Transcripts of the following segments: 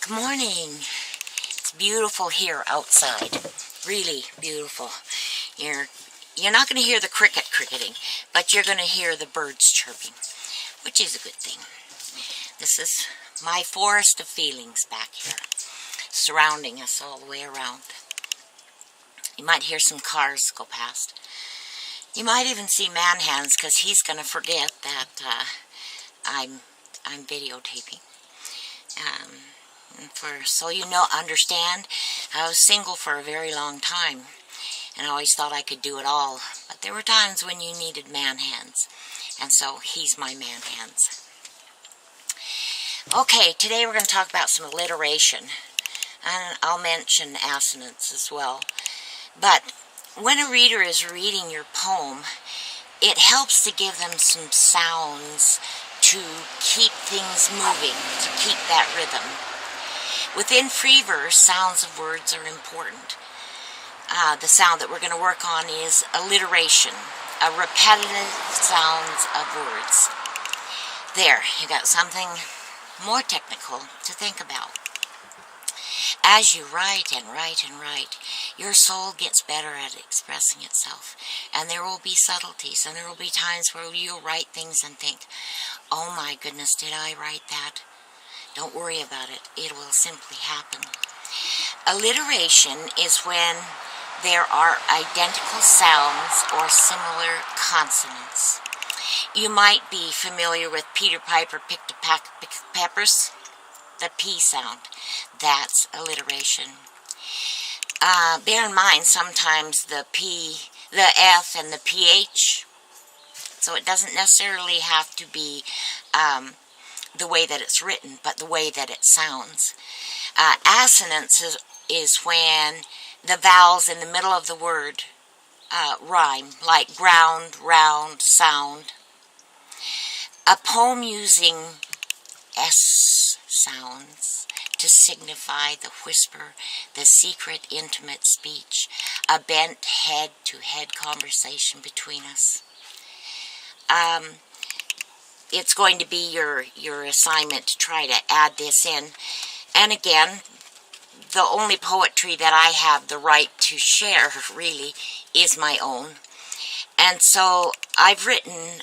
Good morning. It's beautiful here outside. Really beautiful. You're not going to hear the cricket cricketing, but you're going to hear the birds chirping, which is a good thing. This is my forest of feelings back here, surrounding us all the way around. You might hear some cars go past. You might even see man hands, because he's going to forget that I'm videotaping. So you understand, I was single for a very long time, and I always thought I could do it all. But there were times when you needed man hands, and so he's my man hands. Okay, today we're going to talk about some alliteration, and I'll mention assonance as well. But when a reader is reading your poem, it helps to give them some sounds to keep things moving, to keep that rhythm. Within free verse, sounds of words are important. The sound that we're going to work on is alliteration, a repetitive sounds of words. There, you got something more technical to think about. As you write and write and write, your soul gets better at expressing itself. And there will be subtleties, and there will be times where you'll write things and think, oh my goodness, did I write that? Don't worry about it. It will simply happen. Alliteration is when there are identical sounds or similar consonants. You might be familiar with Peter Piper picked a pack of peppers. The P sound. That's alliteration. Bear in mind, sometimes the F and the PH, so it doesn't necessarily have to be the way that it's written, but the way that it sounds. Assonance is when the vowels in the middle of the word rhyme, like ground, round, sound. A poem using S sounds to signify the whisper, the secret, intimate speech, a bent head-to-head conversation between us. It's going to be your assignment to try to add this in. And again, the only poetry that I have the right to share, really, is my own. And so I've written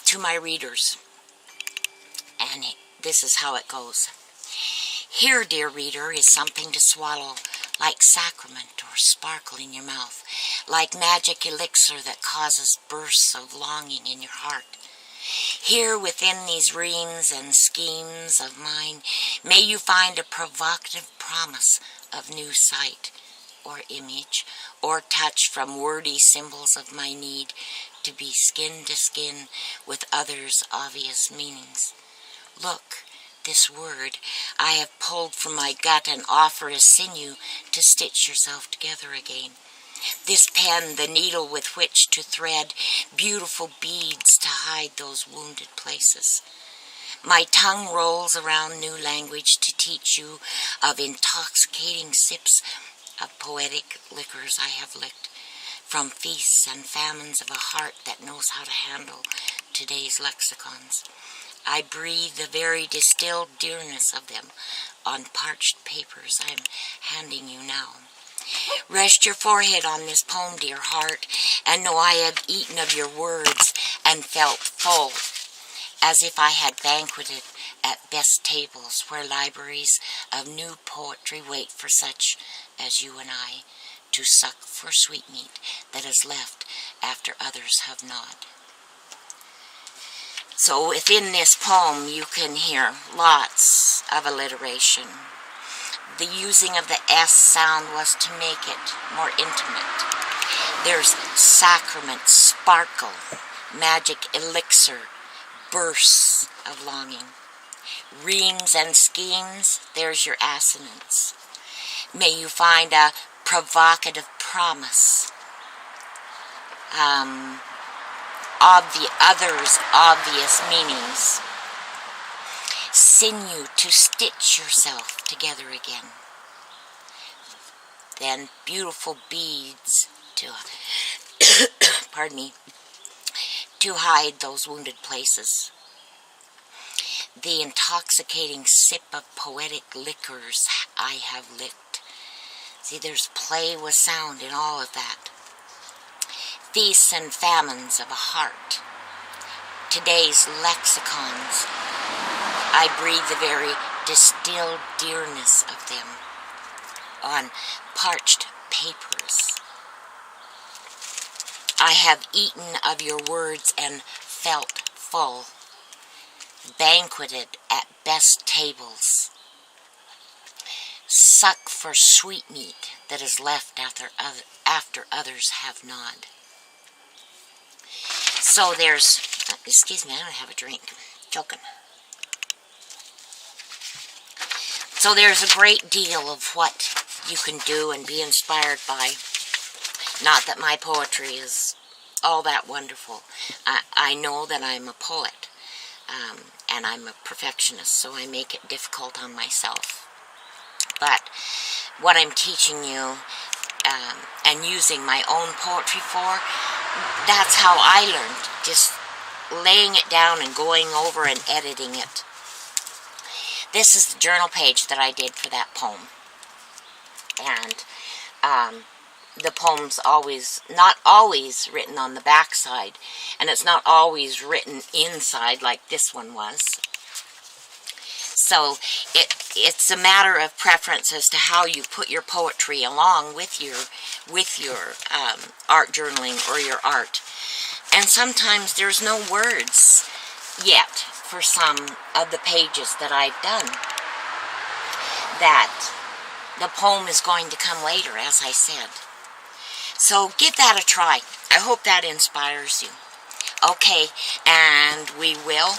to my readers, and this is how it goes. Here, dear reader, is something to swallow, like sacrament or sparkle in your mouth, like magic elixir that causes bursts of longing in your heart. Here within these reams and schemes of mine, may you find a provocative promise of new sight, or image, or touch from wordy symbols of my need to be skin to skin with others' obvious meanings. Look, this word I have pulled from my gut and offer a sinew to stitch yourself together again. This pen, the needle with which to thread beautiful beads to hide those wounded places. My tongue rolls around new language to teach you of intoxicating sips of poetic liquors I have licked, from feasts and famines of a heart that knows how to handle today's lexicons. I breathe the very distilled dearness of them on parched papers I'm handing you now. Rest your forehead on this poem, dear heart, and know I have eaten of your words and felt full, as if I had banqueted at best tables where libraries of new poetry wait for such as you and I to suck for sweetmeat that is left after others have not. So within this poem you can hear lots of alliteration. The using of the S sound was to make it more intimate. There's sacrament, sparkle, magic elixir, bursts of longing. Reams and schemes, there's your assonance. May you find a provocative promise. Of the others' obvious meanings. Sinew to stitch yourself together again. Then beautiful beads to, pardon me, to hide those wounded places. the intoxicating sip of poetic liquors I have licked. See, there's play with sound in all of that. Feasts and famines of a heart. Today's lexicons. I breathe the very distilled dearness of them on parched papers. I have eaten of your words and felt full, banqueted at best tables, suck for sweetmeat that is left after others have gnawed. So there's, excuse me, I don't have a drink, joking. So there's a great deal of what you can do and be inspired by. Not that my poetry is all that wonderful. I know that I'm a poet, and I'm a perfectionist, so I make it difficult on myself. But what I'm teaching you and using my own poetry for, that's how I learned, just laying it down and going over and editing it. This is the journal page that I did for that poem. And the poem's not always written on the back side, and it's not always written inside like this one was. So it's a matter of preference as to how you put your poetry along with your art journaling or your art. And sometimes there's no words yet for some of the pages that I've done. That the poem is going to come later, as I said. So give that a try. I hope that inspires you. Okay, and we will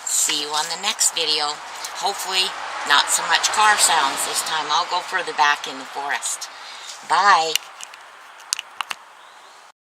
see you on the next video. Hopefully, not so much car sounds this time. I'll go further back in the forest. Bye.